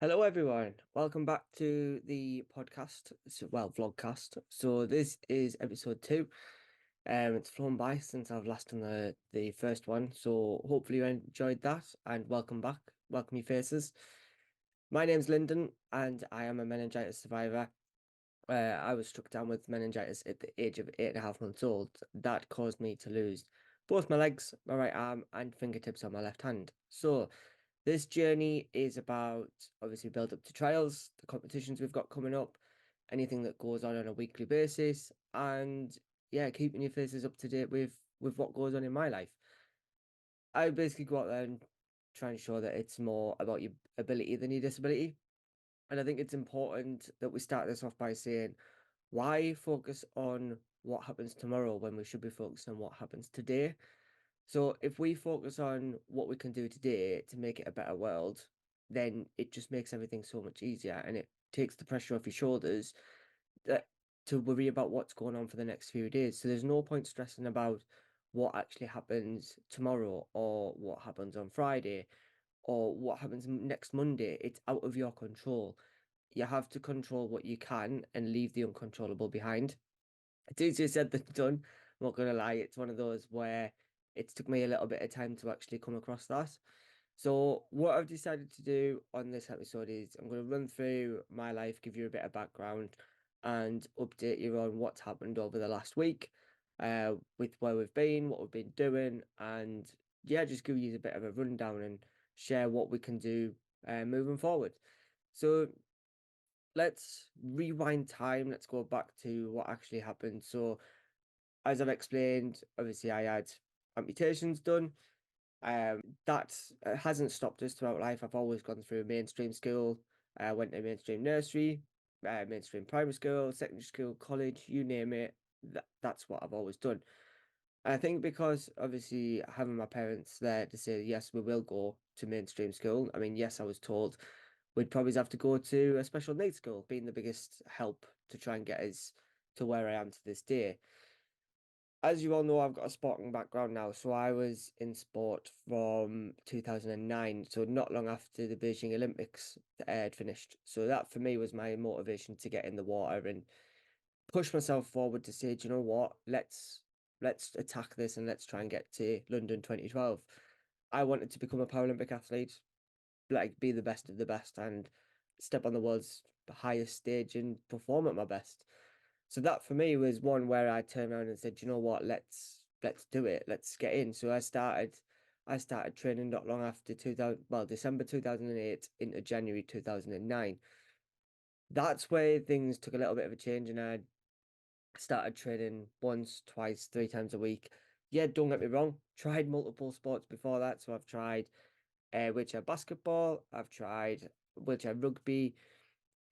Hello, everyone. Welcome back to the podcast, vlogcast. So this is episode 2. It's flown by since I've last done the first one. So hopefully you enjoyed that, and welcome back. Welcome, you faces. My name's Lyndon, and I am a meningitis survivor. I was struck down with meningitis at the age of 8.5 months old. That caused me to lose both my legs, my right arm, and fingertips on my left hand. So this journey is about obviously build up to trials, the competitions we've got coming up, anything that goes on a weekly basis, and yeah, keeping your faces up to date with what goes on in my life. I basically go out there and try and show that it's more about your ability than your disability. And I think it's important that we start this off by saying, why focus on what happens tomorrow when we should be focused on what happens today? So if we focus on what we can do today to make it a better world, then it just makes everything so much easier, and it takes the pressure off your shoulders that to worry about what's going on for the next few days. So there's no point stressing about what actually happens tomorrow or what happens on Friday or what happens next Monday. It's out of your control. You have to control what you can and leave the uncontrollable behind. It's easier said than done. I'm not gonna lie, it's one of those where it's took me a little bit of time to actually come across that. So what I've decided to do on this episode is I'm gonna run through my life, give you a bit of background, and update you on what's happened over the last week, with where we've been, what we've been doing, and yeah, just give you a bit of a rundown and share what we can do moving forward. So let's rewind time. Let's go back to what actually happened. So as I've explained, obviously I had amputations done. That hasn't stopped us throughout life. I've always gone through mainstream school. I went to mainstream nursery, mainstream primary school, secondary school, college, you name it. That's what I've always done. And I think because obviously having my parents there to say, yes, we will go to mainstream school. I mean, yes, I was told we'd probably have to go to a special needs school, being the biggest help to try and get us to where I am to this day. As you all know, I've got a sporting background now, so I was in sport from 2009, so not long after the Beijing Olympics had finished. So that for me was my motivation to get in the water and push myself forward to say, do you know what, let's attack this and let's try and get to London 2012. I wanted to become a Paralympic athlete, like be the best of the best and step on the world's highest stage and perform at my best. So that for me was one where I turned around and said, you know what, let's do it. Let's get in. So I started training not long after 2000, well, December 2008 into January 2009. That's where things took a little bit of a change, and I started training once, twice, 3 times a week. Yeah, don't get me wrong, tried multiple sports before that. So I've tried wheelchair basketball, I've tried wheelchair rugby,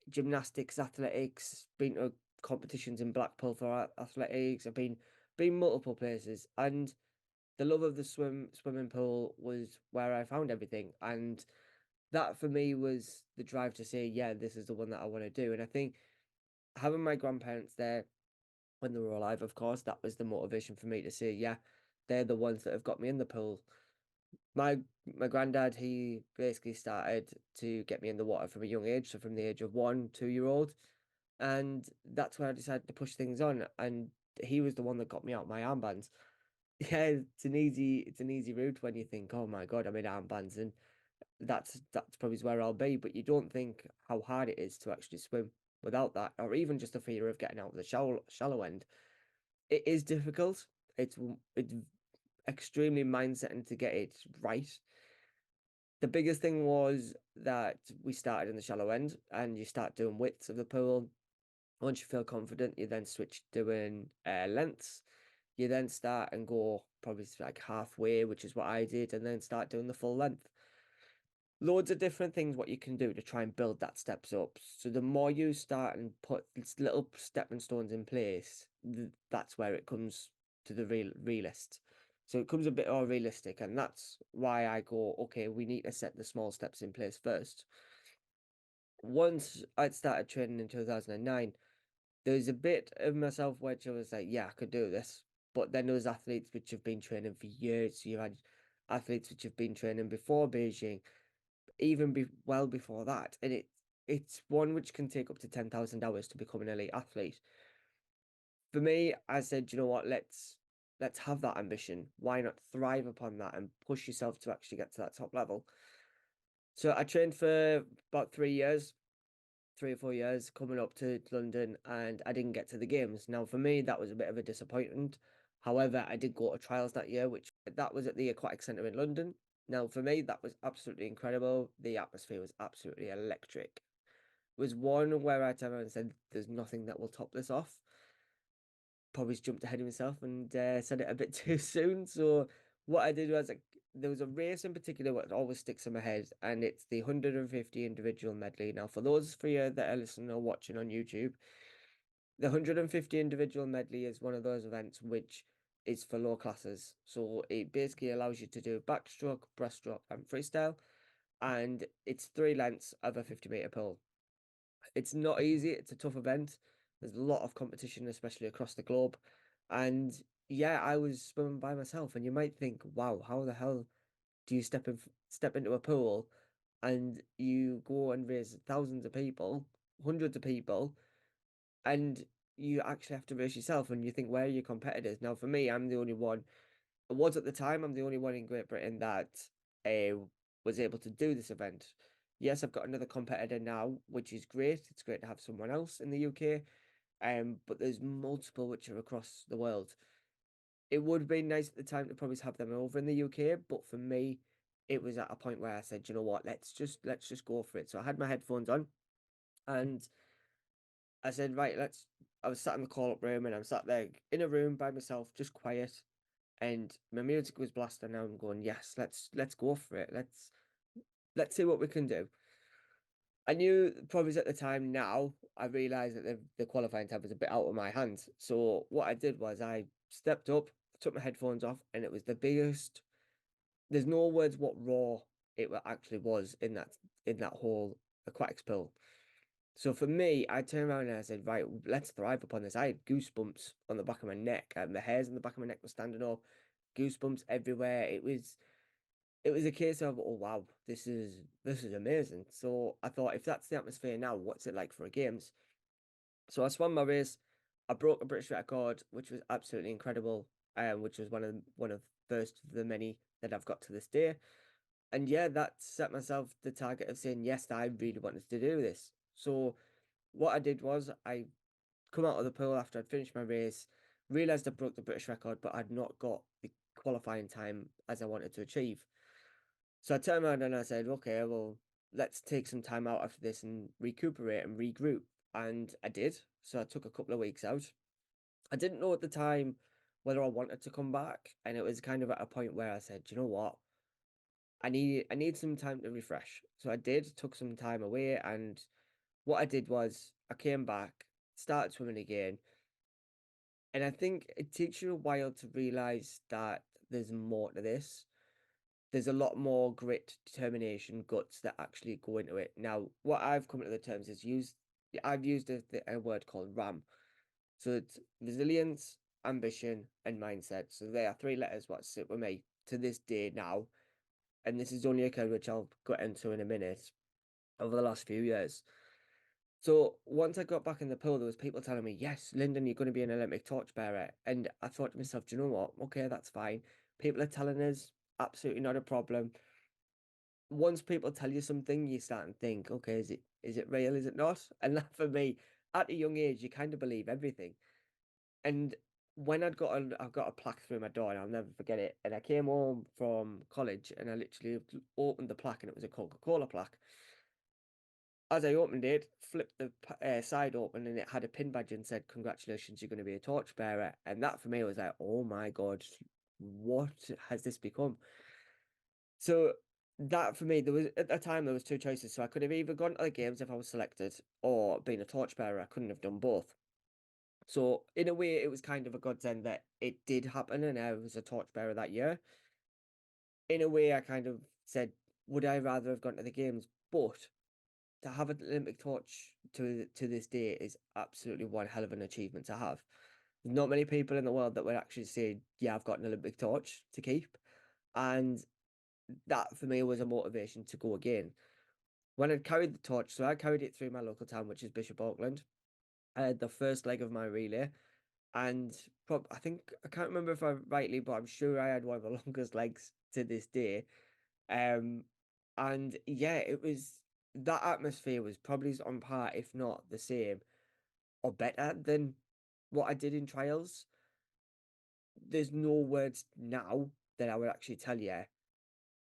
gymnastics, athletics, been to competitions in Blackpool for athletics. I've been multiple places, and the love of the swimming pool was where I found everything. And that for me was the drive to say, yeah, this is the one that I want to do. And I think having my grandparents there when they were alive, of course, that was the motivation for me to say, yeah, they're the ones that have got me in the pool. My my granddad, he basically started to get me in the water from a young age, so from the age of 1, 2 year old, and that's when I decided to push things on. And he was the one that got me out my armbands. Yeah, it's an easy route when you think, oh my god, I'm in armbands, and that's probably where I'll be. But you don't think how hard it is to actually swim without that, or even just the fear of getting out of the shallow end. It is difficult. It's extremely mindsetting to get it right. The biggest thing was that we started in the shallow end, and you start doing widths of the pool. Once you feel confident, you then switch doing lengths. You then start and go probably like halfway, which is what I did, and then start doing the full length. Loads of different things what you can do to try and build that steps up. So the more you start and put little stepping stones in place, that's where it comes to the realist. So it comes a bit more realistic, and that's why I go, okay, we need to set the small steps in place first. Once I'd started training in 2009, there was a bit of myself which I was like, yeah, I could do this. But then there was athletes which have been training for years. So you had athletes which have been training before Beijing, even well before that, and it's one which can take up to 10,000 hours to become an elite athlete. For me, I said, you know what, let's have that ambition. Why not thrive upon that and push yourself to actually get to that top level? So I trained for about 3 years, 3 or 4 years, coming up to London, and I didn't get to the games. Now, for me, that was a bit of a disappointment. However, I did go to trials that year, which that was at the Aquatic Centre in London. Now, for me, that was absolutely incredible. The atmosphere was absolutely electric. It was one where I turned around and said, "There's nothing that will top this off." Probably jumped ahead of himself and said it a bit too soon. So what I did was, like, there was a race in particular what always sticks in my head, and it's the 150 individual medley. Now, for those for you that are listening or watching on YouTube, the 150 individual medley is one of those events which is for low classes. So it basically allows you to do backstroke, breaststroke, and freestyle, and it's 3 lengths of a 50-meter pool. It's not easy. It's a tough event. There's a lot of competition, especially across the globe. And yeah, I was swimming by myself. And you might think, wow, how the hell do you step into a pool and you go and raise thousands of people, hundreds of people, and you actually have to race yourself? And you think, where are your competitors? Now, for me, I'm the only one. I was at the time. I'm the only one in Great Britain that uh, was able to do this event. Yes, I've got another competitor now, which is great. It's great to have someone else in the UK. But there's multiple which are across the world. It would be nice at the time to probably have them over in the UK, but for me, it was at a point where I said, you know what, let's just go for it. So I had my headphones on, and I said, right, let's. I was sat in the call up room, and I'm sat there in a room by myself, just quiet, and my music was blasting. And I'm going, yes, let's go for it. Let's see what we can do. I knew probably at the time. Now I realised that the qualifying time was a bit out of my hands. So what I did was I stepped up, took my headphones off, and it was the biggest. There's no words what raw it actually was in that whole aquatics pool. So for me, I turned around and I said, right, let's thrive upon this. I had goosebumps on the back of my neck, and the hairs on the back of my neck were standing up, goosebumps everywhere. It was a case of, oh wow, this is amazing. So I thought, if that's the atmosphere now, what's it like for a games? So I swam my race. I broke a British record, which was absolutely incredible. Which was one of first of the many that I've got to this day. And yeah, that set myself the target of saying, yes, I really wanted to do this. So what I did was I come out of the pool after I'd finished my race, realized I broke the British record, but I'd not got the qualifying time as I wanted to achieve. So I turned around and I said, okay, well, let's take some time out after this and recuperate and regroup. And I did. So I took a couple of weeks out. I didn't know at the time whether I wanted to come back. And it was kind of at a point where I said, you know what? I need some time to refresh. So I did, took some time away. And what I did was I came back, started swimming again. And I think it takes you a while to realize that there's more to this. There's a lot more grit, determination, guts that actually go into it. Now, what I've come to the terms is I've used a word called RAM. So it's resilience, ambition, and mindset. So they are 3 letters what sit with me to this day now. And this is only a code which I'll get into in a minute over the last few years. So once I got back in the pool, there was people telling me, yes, Lyndon, you're going to be an Olympic torchbearer. And I thought to myself, do you know what? Okay, that's fine. People are telling us, absolutely not a problem. Once people tell you something, you start and think, okay, is it real? Is it not? And that, for me, at a young age, you kind of believe everything. And when I got a plaque through my door, and I'll never forget it. And I came home from college, and I literally opened the plaque, and it was a Coca-Cola plaque. As I opened it, flipped the side open, and it had a pin badge and said, "Congratulations, you're going to be a torchbearer." And that for me was like, "Oh my God, what has this become?" So that for me, there was at the time there was two choices. So I could have either gone to the games if I was selected, or been a torchbearer. I couldn't have done both. So in a way, it was kind of a godsend that it did happen, and I was a torchbearer that year. In a way, I kind of said, would I rather have gone to the games? But to have an Olympic torch to this day is absolutely one hell of an achievement to have. There's not many people in the world that would actually say, yeah, I've got an Olympic torch to keep. And that for me was a motivation to go again. When I'd carried the torch, so I carried it through my local town, which is Bishop Auckland. I had the first leg of my relay, and I think I can't remember if I rightly, but I'm sure I had one of the longest legs to this day. Um, and yeah, it was that atmosphere was probably on par, if not the same or better than what I did in trials. There's no words now that I would actually tell you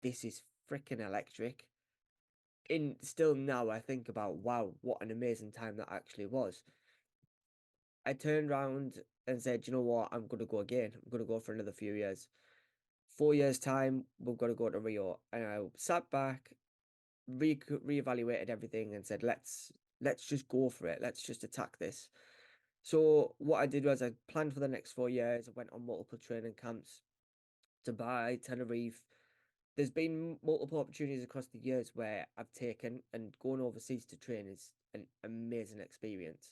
this is freaking electric. In still now, I think about wow, what an amazing time that actually was. I turned around and said, you know what, I'm gonna go again. I'm gonna go for another few years. 4 years time, we've got to go to Rio. And I sat back, reevaluated everything, and said, let's just go for it. Let's just attack this. So what I did was I planned for the next 4 years. I went on multiple training camps, Dubai, Tenerife. There's been multiple opportunities across the years where I've taken, and going overseas to train is an amazing experience.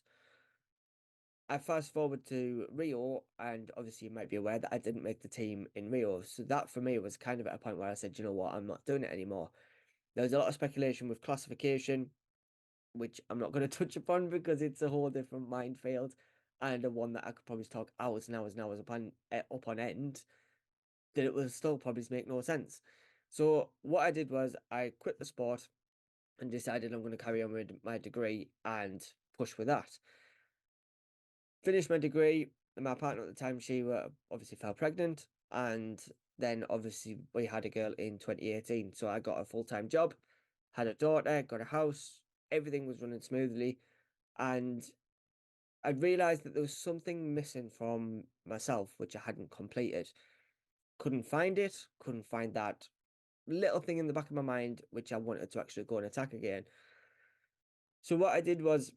I fast forward to Rio, and obviously you might be aware that I didn't make the team in Rio. So that for me was kind of at a point where I said, you know what, I'm not doing it anymore. There was a lot of speculation with classification, which I'm not going to touch upon because it's a whole different minefield and a one that I could probably talk hours and hours and hours up on end, that it will still probably make no sense. So what I did was I quit the sport and decided I'm going to carry on with my degree and push with that. Finished my degree, and my partner at the time, she obviously fell pregnant, and then obviously we had a girl in 2018. So I got a full-time job, had a daughter, got a house, everything was running smoothly, and I realized that there was something missing from myself which I hadn't completed. Couldn't find it, couldn't find that little thing in the back of my mind which I wanted to actually go and attack again. So what I did was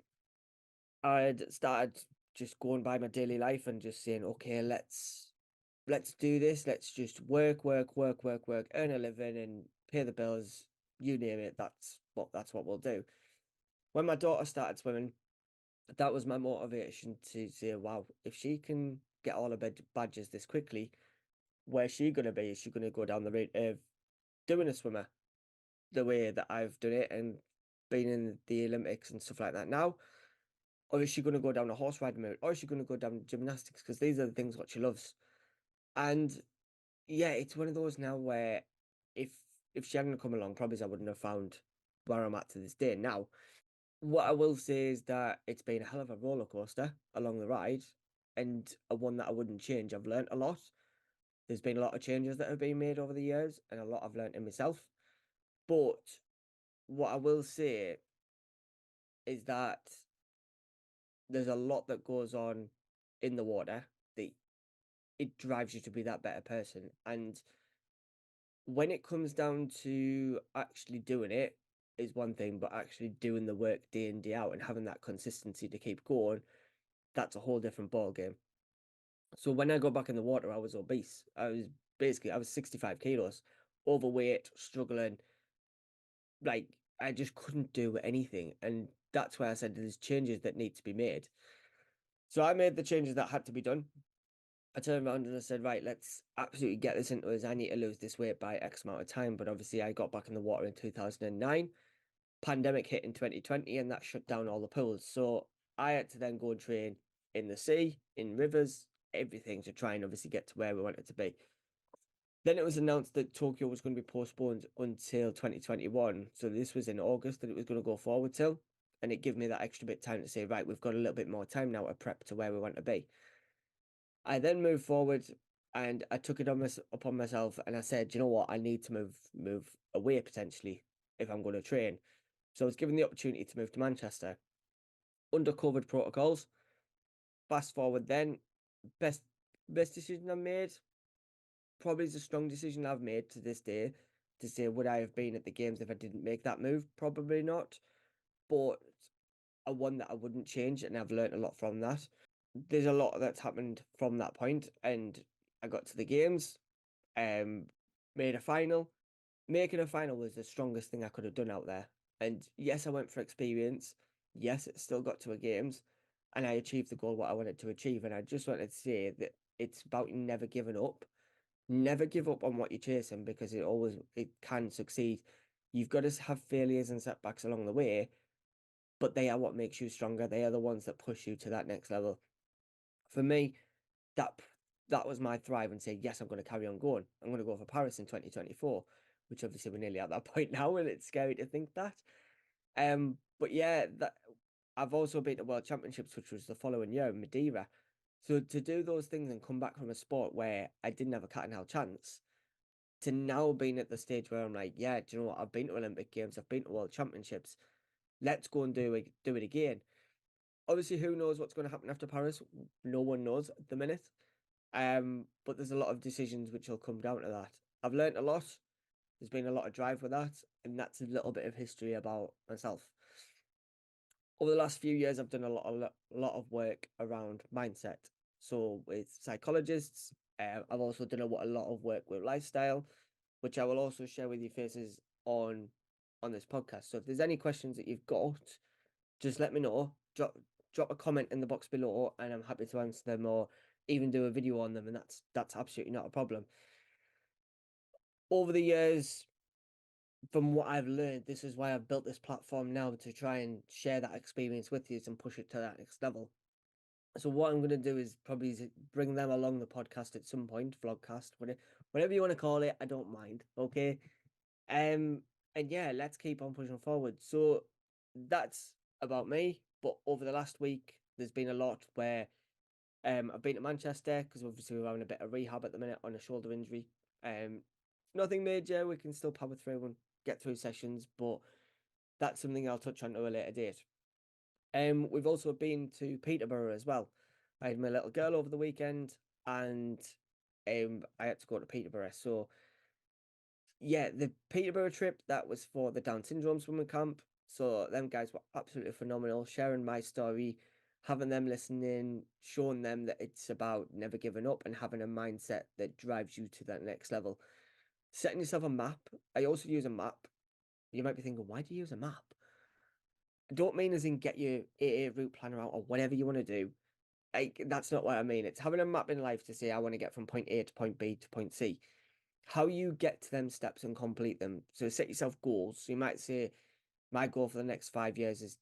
I'd started just going by my daily life and just saying, okay, let's do this. Let's just work, earn a living and pay the bills. You name it. That's what we'll do. When my daughter started swimming, that was my motivation to say, wow, if she can get all her badges this quickly, where's she gonna be? Is she gonna go down the route of doing a swimmer the way that I've done it and been in the Olympics and stuff like that now? Or is she going to go down a horse riding route? Or is she going to go down gymnastics? Because these are the things what she loves. And yeah, it's one of those now where if if she hadn't come along, probably I wouldn't have found where I'm at to this day. Now, what I will say is that it's been a hell of a roller coaster along the ride, and a one that I wouldn't change. I've learned a lot. There's been a lot of changes that have been made over the years, and a lot I've learned in myself. But what I will say is that there's a lot that goes on in the water that it drives you to be that better person. And when it comes down to actually doing it is one thing, but actually doing the work day in, day out and having that consistency to keep going, that's a whole different ball game. So when I got back in the water, I was obese. I was 65 kilos, overweight, struggling. Like I just couldn't do anything. And that's why I said there's changes that need to be made. So I made the changes that had to be done. I turned around and I said, right, let's absolutely get this into us. I need to lose this weight by X amount of time. But obviously, I got back in the water in 2009. Pandemic hit in 2020, and that shut down all the pools. So I had to then go and train in the sea, in rivers, everything to try and obviously get to where we wanted to be. Then it was announced that Tokyo was going to be postponed until 2021. So this was in August that it was going to go forward till. And it gave me that extra bit of time to say, right, we've got a little bit more time now to prep to where we want to be. I then moved forward and I took it upon myself and I said, you know what, I need to move away potentially if I'm going to train. So I was given the opportunity to move to Manchester under COVID protocols. Fast forward then, best best decision I made, probably is a strong decision I've made to this day to say would I have been at the games if I didn't make that move? Probably not. But a one that I wouldn't change and I've learned a lot from that. There's a lot that's happened from that point, and I got to the games, um, made a final. Making a final was the strongest thing I could have done out there. And yes, I went for experience. Yes, it still got to a games, and I achieved the goal what I wanted to achieve. And I just wanted to say that it's about never giving up. Never give up on what you're chasing because it can succeed. You've got to have failures and setbacks along the way, but they are what makes you stronger. They are the ones that push you to that next level. For me, that that was my thrive and say, yes, I'm going to carry on going. I'm going to go for Paris in 2024, which obviously we're nearly at that point now, and it's scary to think that. But yeah, that I've also been to World Championships, which was the following year in Madeira. So to do those things and come back from a sport where I didn't have a cat and hell chance, to now being at the stage where I'm like, yeah, do you know what? I've been to Olympic Games, I've been to World Championships. Let's go and do it again. Obviously, who knows what's going to happen after Paris? No one knows at the minute. But there's a lot of decisions which will come down to that. I've learned a lot. There's been a lot of drive with that, and that's a little bit of history about myself. Over the last few years, I've done a lot of work around mindset. So with psychologists, I've also done a lot of work with lifestyle, which I will also share with you faces on this podcast. So if there's any questions that you've got, just let me know. Drop a comment in the box below, and I'm happy to answer them or even do a video on them, and that's absolutely not a problem. Over the years, from what I've learned, this is why I've built this platform now to try and share that experience with you and push it to that next level. So what I'm going to do is probably bring them along the podcast at some point, vlogcast, whatever you want to call it, I don't mind. Okay. And yeah, let's keep on pushing forward. So that's about me. But over the last week, there's been a lot where I've been to Manchester because obviously we're having a bit of rehab at the minute on a shoulder injury. Nothing major. We can still power through and get through sessions, but that's something I'll touch on to a later date. We've also been to Peterborough as well. I had my little girl over the weekend, and I had to go to Peterborough. So yeah, the Peterborough trip, that was for the Down syndrome swimming camp. So them guys were absolutely phenomenal, sharing my story, having them listening, showing them that it's about never giving up and having a mindset that drives you to that next level. Setting yourself a map. I also use a map. You might be thinking, why do you use a map? I don't mean as in get your AA route planner out or whatever you want to do. That's not what I mean. It's having a map in life to say I want to get from point A to point B to point C. How you get to them steps and complete them. So set yourself goals. So you might say, my goal for the next 5 years is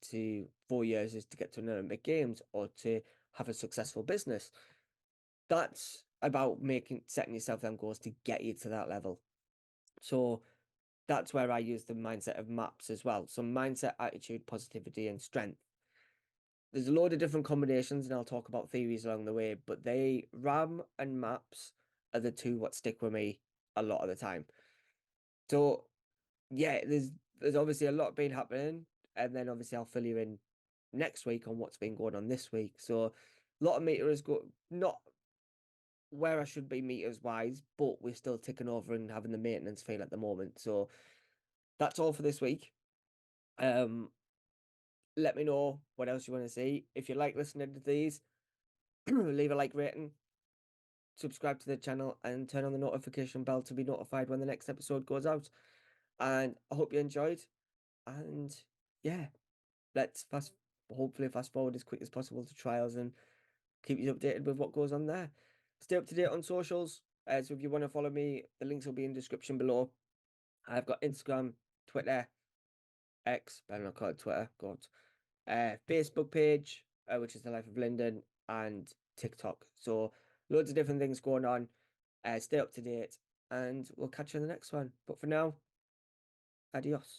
4 years is to get to an Olympic Games or to have a successful business. That's about setting yourself them goals to get you to that level. So that's where I use the mindset of maps as well. So mindset, attitude, positivity, and strength. There's a load of different combinations, and I'll talk about theories along the way, but RAM and maps are the two what stick with me a lot of the time. So yeah, there's obviously a lot been happening, and then obviously I'll fill you in next week on what's been going on this week. So a lot of meters go not where I should be meters wise, but we're still ticking over and having the maintenance fail at the moment. So that's all for this week. Let me know what else you want to see. If you like listening to these, leave a like rating, subscribe to the channel, and turn on the notification bell to be notified when the next episode goes out. And I hope you enjoyed. And yeah, let's hopefully fast forward as quick as possible to trials and keep you updated with what goes on there. Stay up to date on socials. So if you want to follow me, the links will be in description below. I've got Instagram, Twitter, X, better not call it Twitter, God. Facebook page, which is The Life of Lyndon, and TikTok. So loads of different things going on. Stay up to date, and we'll catch you in the next one. But for now, adios.